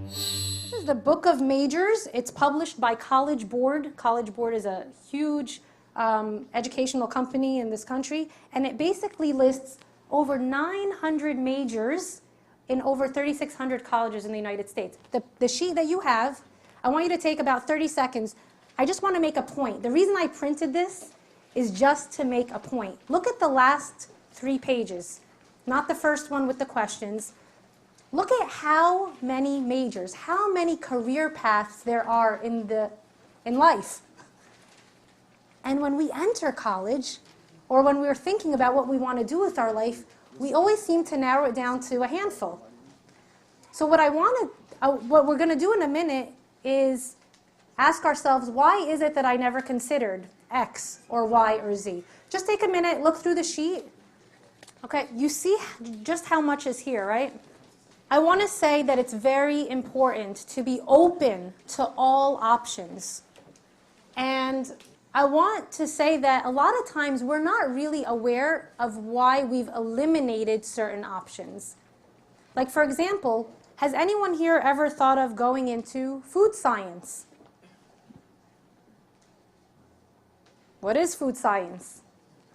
This is the Book of Majors. It's published by College Board. College Board is a huge educational company in this country, and it basically lists over 900 majors in over 3,600 colleges in the United States. The sheet that you have, I want you to take about 30 seconds. I just want to make a point. The reason I printed this is just to make a point. Look at the last 3 pages, not the first one with the questions. Look at how many majors, how many career paths there are in life. And when we enter college, or when we're thinking about what we want to do with our life, we always seem to narrow it down to a handful. So what we're going to do in a minute is ask ourselves, why is it that I never considered X or Y or Z? Just take a minute, look through the sheet. Okay, you see just how much is here, right? I want to say that it's very important to be open to all options. And I want to say that a lot of times we're not really aware of why we've eliminated certain options. Like, for example, has anyone here ever thought of going into food science? What is food science?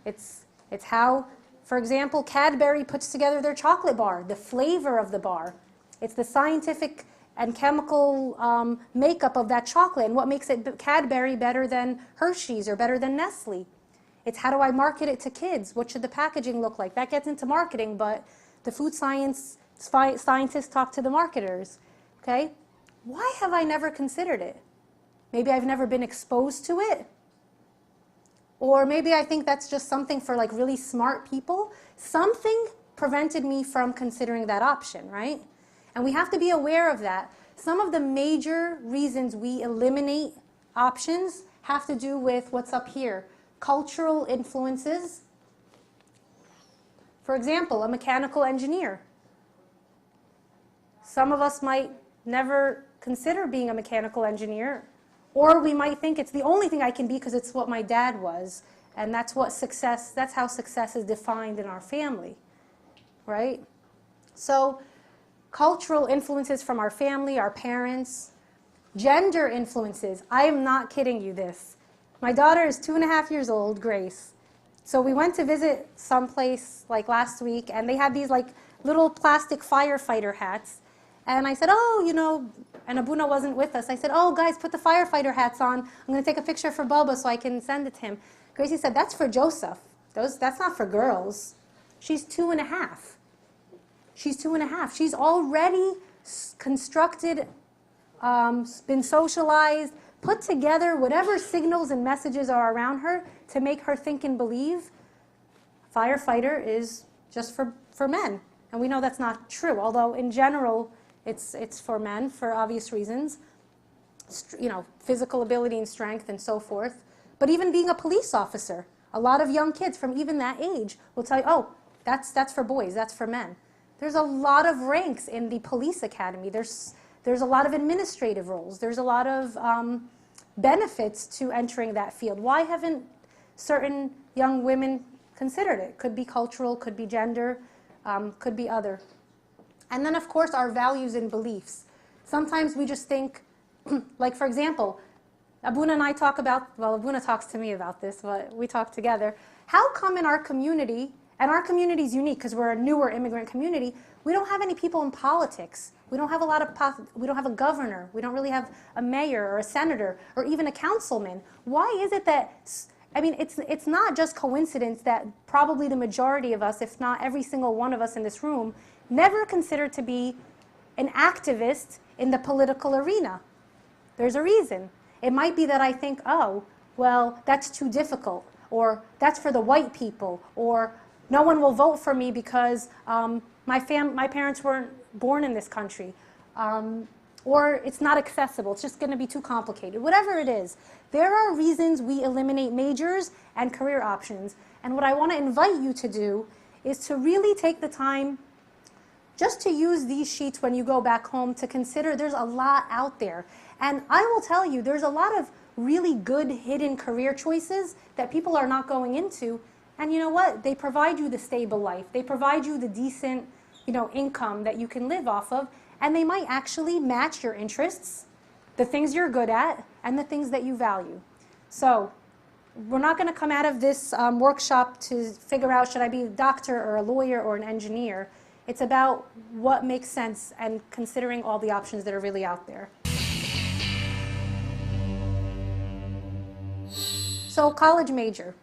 It's how, for example, Cadbury puts together their chocolate bar, the flavor of the bar. It's the scientific and chemical makeup of that chocolate and what makes it Cadbury better than Hershey's or better than Nestle. It's how do I market it to kids? What should the packaging look like? That gets into marketing, but the food scientists talk to the marketers. Okay? Why have I never considered it? Maybe I've never been exposed to it. Or maybe I think that's just something for like really smart people. Something prevented me from considering that option, right? And we have to be aware of that. Some of the major reasons we eliminate options have to do with what's up here. Cultural influences. For example, a mechanical engineer. Some of us might never consider being a mechanical engineer. Or we might think it's the only thing I can be because it's what my dad was. And that's how success is defined in our family, right? So cultural influences from our family, our parents, gender influences. I am not kidding you this. My daughter is 2.5 years old, Grace. So we went to visit someplace like last week, and they had these like little plastic firefighter hats. And I said, oh, you know, and Abuna wasn't with us. I said, oh, guys, put the firefighter hats on. I'm going to take a picture for Bubba so I can send it to him. Gracie said, that's for Joseph. That's not for girls. She's 2.5. She's 2.5. She's already constructed, been socialized, put together whatever signals and messages are around her to make her think and believe firefighter is just for men. And we know that's not true, although in general, it's for men for obvious reasons, you know, physical ability and strength and so forth. But even being a police officer, a lot of young kids from even that age will tell you, oh, that's for boys, that's for men. There's a lot of ranks in the police academy. There's a lot of administrative roles. There's a lot of benefits to entering that field. Why haven't certain young women considered it? Could be cultural, could be gender, could be other. And then, of course, our values and beliefs. Sometimes we just think, like, for example, Abuna and I talk about, well, Abuna talks to me about this, but we talk together. How come in our community, and our community is unique because we're a newer immigrant community, we don't have any people in politics. We don't have we don't have a governor. We don't really have a mayor or a senator or even a councilman. Why is it that, I mean, it's not just coincidence that probably the majority of us, if not every single one of us in this room, never considered to be an activist in the political arena. There's a reason. It might be that I think, oh, well, that's too difficult, or that's for the white people, or no one will vote for me because my parents weren't born in this country, or it's not accessible, it's just going to be too complicated. Whatever it is, there are reasons we eliminate majors and career options. And what I want to invite you to do is to really take the time just to use these sheets when you go back home to consider there's a lot out there. And I will tell you, there's a lot of really good hidden career choices that people are not going into. And you know what? They provide you the stable life. They provide you the decent, you know, income that you can live off of. and they might actually match your interests, the things you're good at, and the things that you value. So we're not going to come out of this workshop to figure out should I be a doctor or a lawyer or an engineer. It's about what makes sense and considering all the options that are really out there. So college major.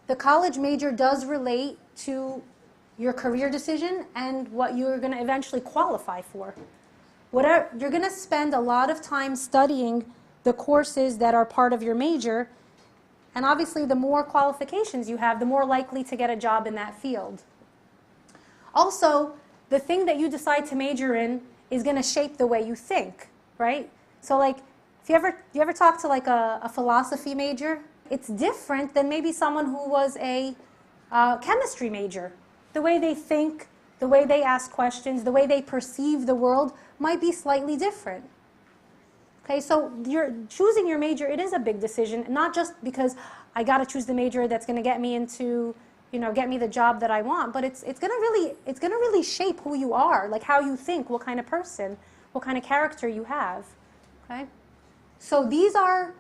The college major does relate to your career decision and what you're going to eventually qualify for. You're going to spend a lot of time studying the courses that are part of your major, and obviously the more qualifications you have, the more likely to get a job in that field. Also, the thing that you decide to major in is going to shape the way you think, right? So like, if you ever talk to like a philosophy major, it's different than maybe someone who was a chemistry major. The way they think, the way they ask questions, the way they perceive the world might be slightly different. Okay, so you're choosing your major, it is a big decision, not just because I got to choose the major that's going to get me into, get me the job that I want, but it's going to really shape who you are, like how you think, what kind of person, what kind of character you have. Okay, so these are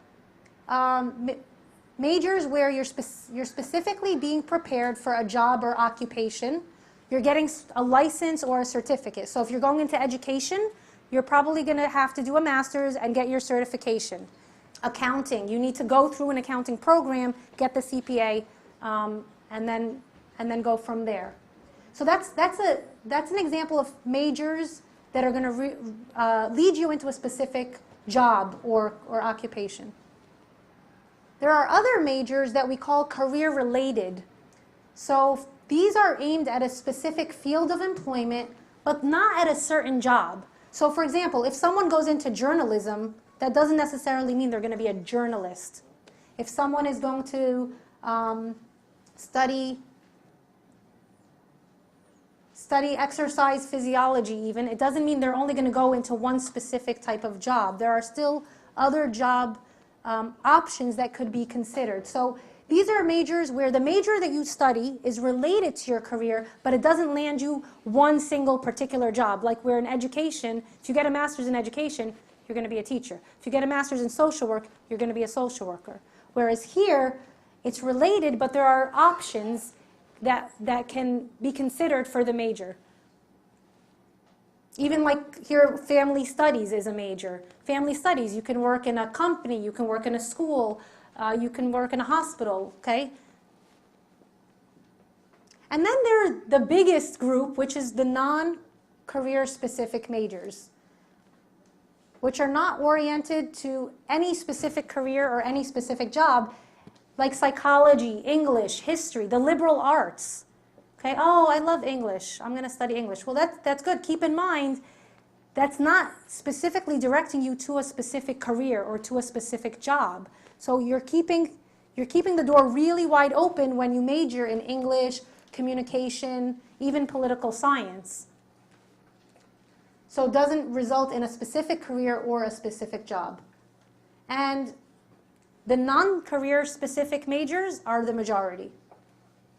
majors where you're specifically being prepared for a job or occupation. You're getting a license or a certificate. So if you're going into education, you're probably going to have to do a master's and get your certification. Accounting, you need to go through an accounting program, get the CPA, and then go from there. So that's an example of majors that are going to lead you into a specific job or occupation. There are other majors that we call career-related. So these are aimed at a specific field of employment, but not at a certain job. So for example, if someone goes into journalism, that doesn't necessarily mean they're going to be a journalist. If someone is going to study exercise physiology even, it doesn't mean they're only going to go into one specific type of job. There are still other job options that could be considered. So these are majors where the major that you study is related to your career, but it doesn't land you one single particular job. Like where in education, if you get a master's in education, you're going to be a teacher. If you get a master's in social work, you're going to be a social worker. Whereas here, it's related, but there are options that can be considered for the major. Even like here, family studies is a major. Family studies, you can work in a company, you can work in a school, you can work in a hospital, okay? And then there's the biggest group, which is the non-career specific majors, which are not oriented to any specific career or any specific job, like psychology, English, history, the liberal arts. Okay, oh, I love English. I'm going to study English. Well, that's good. Keep in mind, that's not specifically directing you to a specific career or to a specific job. So you're keeping the door really wide open when you major in English, communication, even political science. So it doesn't result in a specific career or a specific job. And the non-career specific majors are the majority.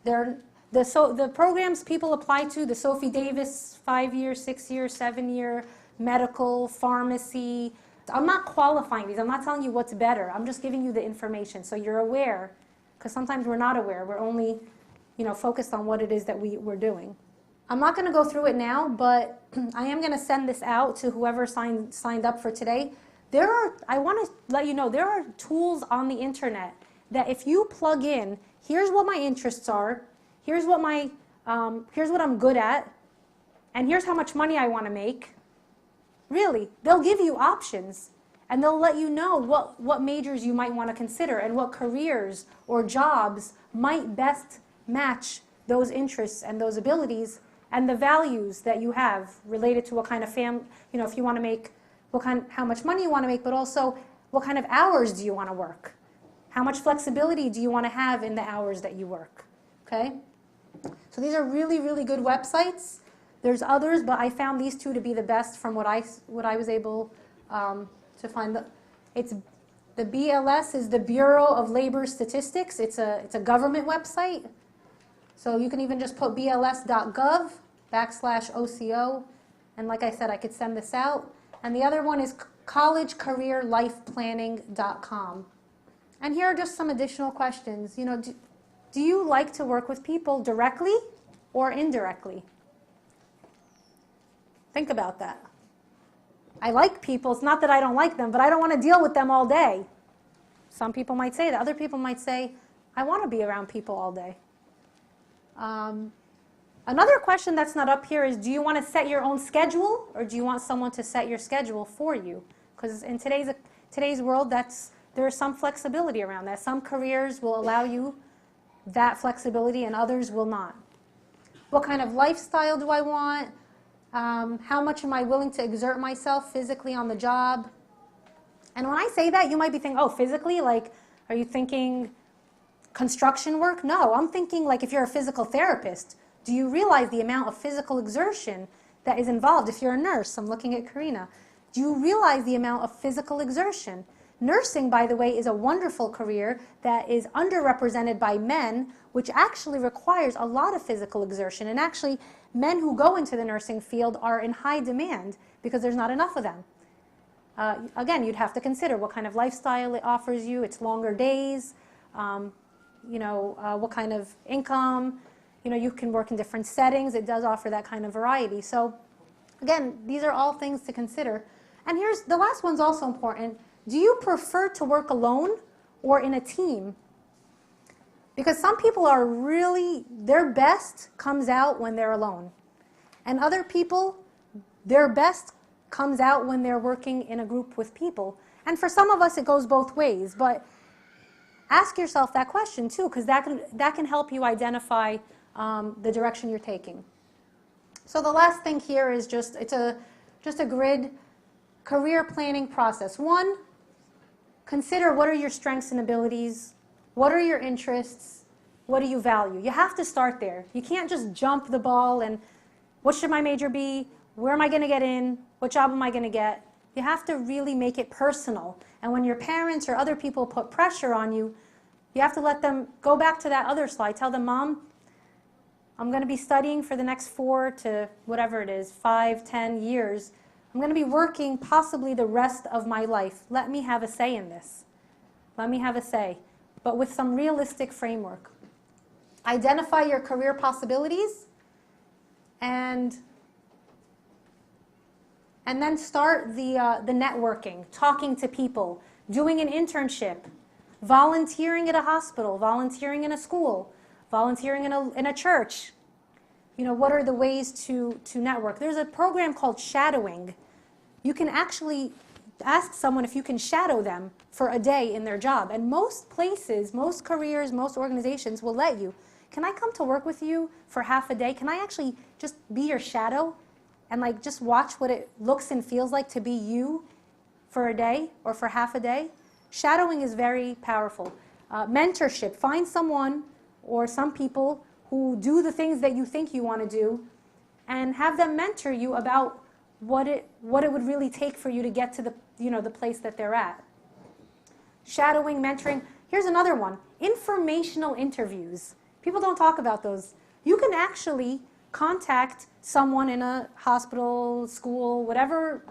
The programs people apply to, the Sophie Davis 5-year, 6-year, 7-year, medical, pharmacy. I'm not qualifying these. I'm not telling you what's better. I'm just giving you the information so you're aware, because sometimes we're not aware. We're only focused on what it is that we're doing. I'm not going to go through it now, but I am going to send this out to whoever signed up for today. I want to let you know, there are tools on the internet that if you plug in, here's what my interests are, here's what I'm good at, and here's how much money I want to make. Really, they'll give you options, and they'll let you know what majors you might want to consider and what careers or jobs might best match those interests and those abilities and the values that you have related to what kind of if you want to make, how much money you want to make, but also what kind of hours do you want to work? How much flexibility do you want to have in the hours that you work? Okay? So these are really, really good websites. There's others, but I found these two to be the best from what I was able to find. The BLS is the Bureau of Labor Statistics. It's a government website. So you can even just put bls.gov/OCO, And like I said, I could send this out. And the other one is collegecareerlifeplanning.com. And here are just some additional questions. You know, do you like to work with people directly or indirectly? Think about that. I like people. It's not that I don't like them, but I don't want to deal with them all day. Some people might say that. Other people might say, I want to be around people all day. Another question that's not up here is, do you want to set your own schedule, or do you want someone to set your schedule for you? Because in today's world, there is some flexibility around that. Some careers will allow you that flexibility and others will not. What kind of lifestyle do I want? How much am I willing to exert myself physically on the job? And when I say that, you might be thinking, oh, physically? Like, are you thinking construction work? No, I'm thinking like if you're a physical therapist, do you realize the amount of physical exertion that is involved? If you're a nurse, I'm looking at Karina. Do you realize the amount of physical exertion? Nursing, by the way, is a wonderful career that is underrepresented by men, which actually requires a lot of physical exertion. And actually, men who go into the nursing field are in high demand because there's not enough of them. Again, you'd have to consider what kind of lifestyle it offers you. It's longer days, what kind of income. You can work in different settings. It does offer that kind of variety. So, again, these are all things to consider. And here's the last one's also important. Do you prefer to work alone or in a team? Because some people are really, their best comes out when they're alone. And other people, their best comes out when they're working in a group with people. And for some of us, it goes both ways. But ask yourself that question too, because that can help you identify the direction you're taking. So the last thing here is just a grid career planning process. 1, consider what are your strengths and abilities, what are your interests, what do you value. You have to start there. You can't just jump the ball and what should my major be, where am I going to get in, what job am I going to get. You have to really make it personal. And when your parents or other people put pressure on you, you have to let them go back to that other slide. Tell them, Mom, I'm going to be studying for the next 4 to whatever it is, 5, 10 years. I'm going to be working possibly the rest of my life. Let me have a say in this. Let me have a say, but with some realistic framework. Identify your career possibilities and then start the networking, talking to people, doing an internship, volunteering at a hospital, volunteering in a school, volunteering in a church. What are the ways to network? There's a program called shadowing. You can actually ask someone if you can shadow them for a day in their job. And most places, most careers, most organizations will let you. Can I come to work with you for half a day? Can I actually just be your shadow and just watch what it looks and feels like to be you for a day or for half a day? Shadowing is very powerful. Mentorship. Find someone or some people who do the things that you think you want to do and have them mentor you about what it would really take for you to get to the place that they're at. Shadowing, mentoring. Here's another one. Informational interviews. People don't talk about those. You can actually contact someone in a hospital, school, whatever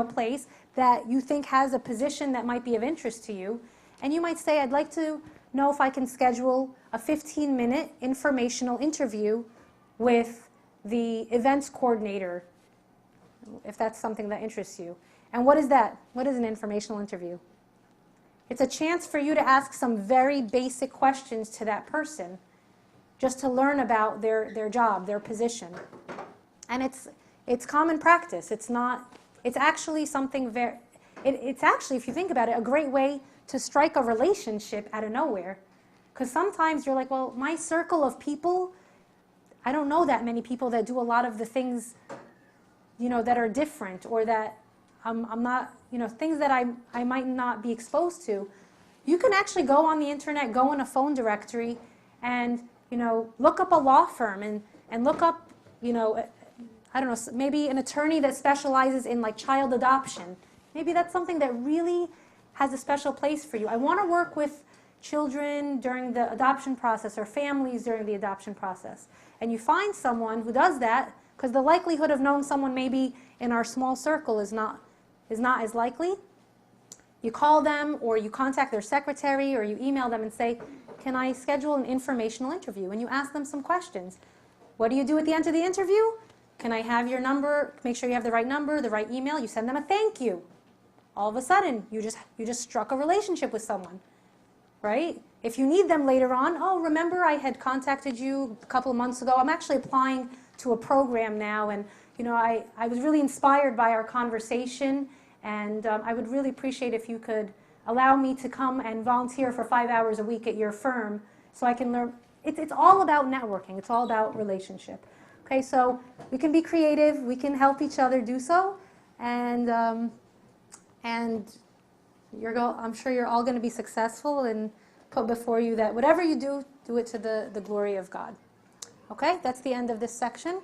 place that you think has a position that might be of interest to you. And you might say, I'd like to know if I can schedule a 15-minute informational interview with the events coordinator, if that's something that interests you. And what is that? What is an informational interview? It's a chance for you to ask some very basic questions to that person just to learn about their job, their position. And it's common practice. It's actually something it's actually, if you think about it, a great way to strike a relationship out of nowhere. Because sometimes you're like, well, my circle of people, I don't know that many people that do a lot of the things, that are different or that I'm not, things that I might not be exposed to. You can actually go on the internet, go in a phone directory and, look up a law firm and look up, I don't know, maybe an attorney that specializes in child adoption. Maybe that's something that really has a special place for you. I want to work with children during the adoption process or families during the adoption process. And you find someone who does that, because the likelihood of knowing someone maybe in our small circle is not as likely. You call them, or you contact their secretary, or you email them and say, can I schedule an informational interview? And you ask them some questions. What do you do at the end of the interview? Can I have your number? Make sure you have the right number, the right email. You send them a thank you. All of a sudden, you just struck a relationship with someone, right? If you need them later on, oh, remember I had contacted you a couple of months ago. I'm actually applying to a program now, and I was really inspired by our conversation, and I would really appreciate if you could allow me to come and volunteer for 5 hours a week at your firm so I can learn. It's all about networking. It's all about relationship. Okay, so we can be creative. We can help each other do so, and I'm sure you're all going to be successful and put before you that whatever you do, do it to the glory of God. Okay, that's the end of this section.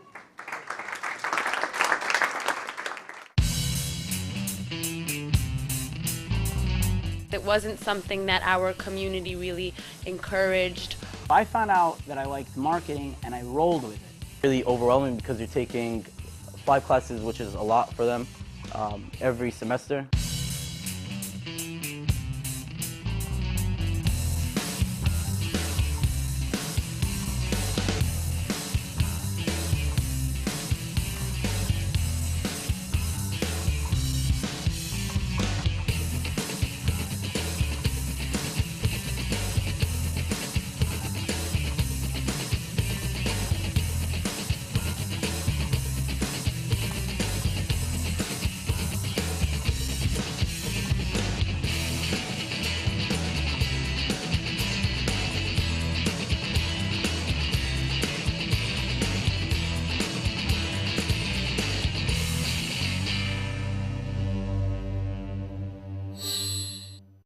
It wasn't something that our community really encouraged. I found out that I liked marketing and I rolled with it. Really overwhelming because you're taking 5 classes, which is a lot for them, every semester.